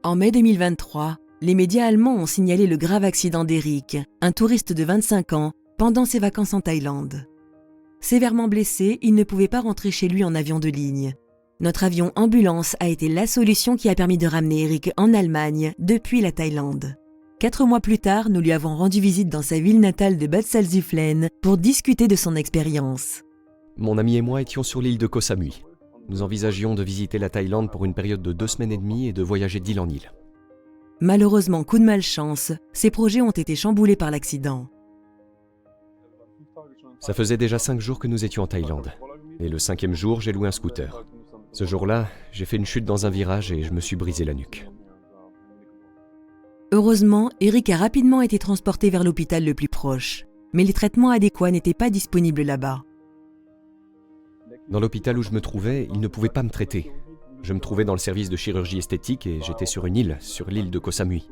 En mai 2023, les médias allemands ont signalé le grave accident d'Eric, un touriste de 25 ans, pendant ses vacances en Thaïlande. Sévèrement blessé, il ne pouvait pas rentrer chez lui en avion de ligne. Notre avion ambulance a été la solution qui a permis de ramener Eric en Allemagne depuis la Thaïlande. 4 mois plus tard, nous lui avons rendu visite dans sa ville natale de Bad Salzuflen pour discuter de son expérience. Mon ami et moi étions sur l'île de Koh Samui. Nous envisagions de visiter la Thaïlande pour une période de 2 semaines et demie et de voyager d'île en île. Malheureusement, coup de malchance, ces projets ont été chamboulés par l'accident. Ça faisait déjà 5 jours que nous étions en Thaïlande. Et le 5e jour, j'ai loué un scooter. Ce jour-là, j'ai fait une chute dans un virage et je me suis brisé la nuque. Heureusement, Eric a rapidement été transporté vers l'hôpital le plus proche. Mais les traitements adéquats n'étaient pas disponibles là-bas. Dans l'hôpital où je me trouvais, ils ne pouvaient pas me traiter. Je me trouvais dans le service de chirurgie esthétique et j'étais sur une île, sur l'île de Koh Samui.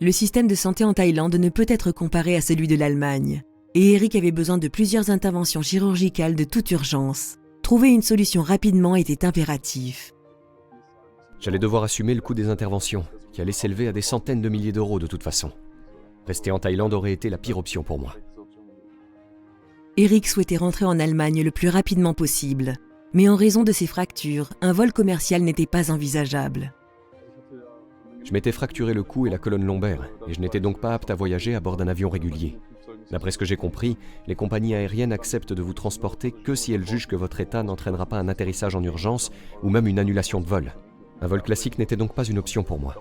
Le système de santé en Thaïlande ne peut être comparé à celui de l'Allemagne. Et Eric avait besoin de plusieurs interventions chirurgicales de toute urgence. Trouver une solution rapidement était impératif. J'allais devoir assumer le coût des interventions, qui allait s'élever à des centaines de milliers d'euros de toute façon. Rester en Thaïlande aurait été la pire option pour moi. Eric souhaitait rentrer en Allemagne le plus rapidement possible. Mais en raison de ses fractures, un vol commercial n'était pas envisageable. Je m'étais fracturé le cou et la colonne lombaire, et je n'étais donc pas apte à voyager à bord d'un avion régulier. D'après ce que j'ai compris, les compagnies aériennes acceptent de vous transporter que si elles jugent que votre état n'entraînera pas un atterrissage en urgence ou même une annulation de vol. Un vol classique n'était donc pas une option pour moi.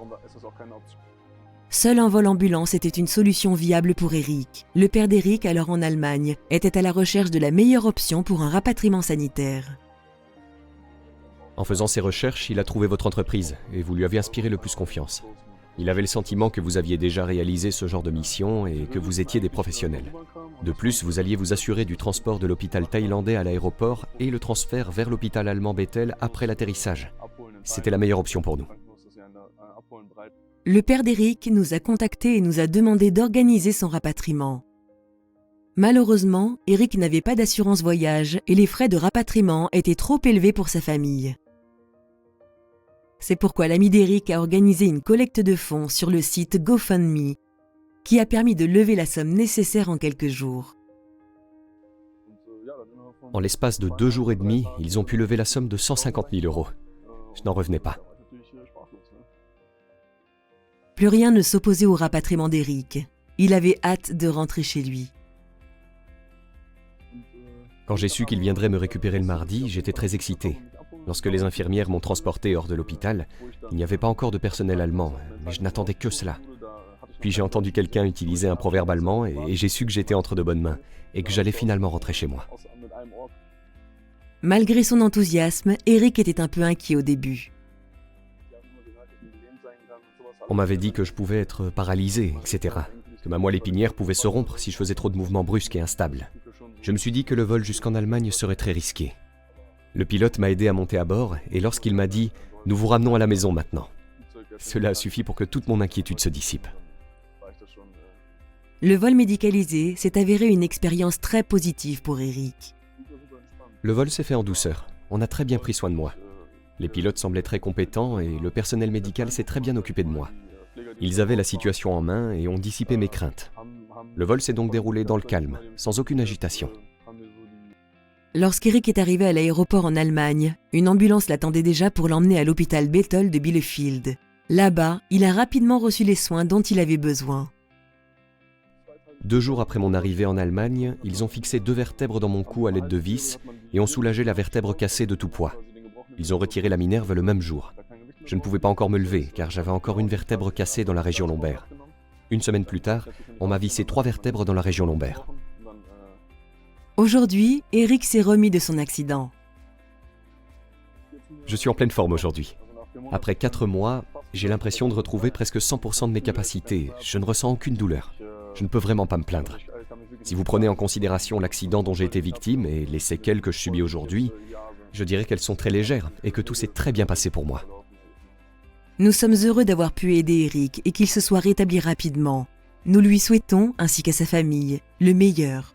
Seul un vol ambulance était une solution viable pour Eric. Le père d'Eric, alors en Allemagne, était à la recherche de la meilleure option pour un rapatriement sanitaire. En faisant ses recherches, il a trouvé votre entreprise et vous lui avez inspiré le plus confiance. Il avait le sentiment que vous aviez déjà réalisé ce genre de mission et que vous étiez des professionnels. De plus, vous alliez vous assurer du transport de l'hôpital thaïlandais à l'aéroport et le transfert vers l'hôpital allemand Bethel après l'atterrissage. C'était la meilleure option pour nous. Le père d'Eric nous a contactés et nous a demandé d'organiser son rapatriement. Malheureusement, Eric n'avait pas d'assurance voyage et les frais de rapatriement étaient trop élevés pour sa famille. C'est pourquoi l'ami d'Eric a organisé une collecte de fonds sur le site GoFundMe, qui a permis de lever la somme nécessaire en quelques jours. En l'espace de 2 jours et demi, ils ont pu lever la somme de 150 000 euros. Je n'en revenais pas. Plus rien ne s'opposait au rapatriement d'Eric. Il avait hâte de rentrer chez lui. Quand j'ai su qu'il viendrait me récupérer le mardi, j'étais très excité. Lorsque les infirmières m'ont transporté hors de l'hôpital, il n'y avait pas encore de personnel allemand, mais je n'attendais que cela. Puis j'ai entendu quelqu'un utiliser un proverbe allemand et j'ai su que j'étais entre de bonnes mains et que j'allais finalement rentrer chez moi. Malgré son enthousiasme, Eric était un peu inquiet au début. On m'avait dit que je pouvais être paralysé, etc. Que ma moelle épinière pouvait se rompre si je faisais trop de mouvements brusques et instables. Je me suis dit que le vol jusqu'en Allemagne serait très risqué. Le pilote m'a aidé à monter à bord et lorsqu'il m'a dit « Nous vous ramenons à la maison maintenant », cela a suffi pour que toute mon inquiétude se dissipe. Le vol médicalisé s'est avéré une expérience très positive pour Eric. Le vol s'est fait en douceur. On a très bien pris soin de moi. Les pilotes semblaient très compétents et le personnel médical s'est très bien occupé de moi. Ils avaient la situation en main et ont dissipé mes craintes. Le vol s'est donc déroulé dans le calme, sans aucune agitation. Lorsqu'Eric est arrivé à l'aéroport en Allemagne, une ambulance l'attendait déjà pour l'emmener à l'hôpital Bethel de Bielefeld. Là-bas, il a rapidement reçu les soins dont il avait besoin. 2 jours après mon arrivée en Allemagne, ils ont fixé 2 vertèbres dans mon cou à l'aide de vis et ont soulagé la vertèbre cassée de tout poids. Ils ont retiré la minerve le même jour. Je ne pouvais pas encore me lever car j'avais encore une vertèbre cassée dans la région lombaire. 1 semaine plus tard, on m'a vissé 3 vertèbres dans la région lombaire. Aujourd'hui, Eric s'est remis de son accident. Je suis en pleine forme aujourd'hui. Après 4 mois, j'ai l'impression de retrouver presque 100% de mes capacités. Je ne ressens aucune douleur. Je ne peux vraiment pas me plaindre. Si vous prenez en considération l'accident dont j'ai été victime et les séquelles que je subis aujourd'hui, je dirais qu'elles sont très légères et que tout s'est très bien passé pour moi. Nous sommes heureux d'avoir pu aider Eric et qu'il se soit rétabli rapidement. Nous lui souhaitons, ainsi qu'à sa famille, le meilleur.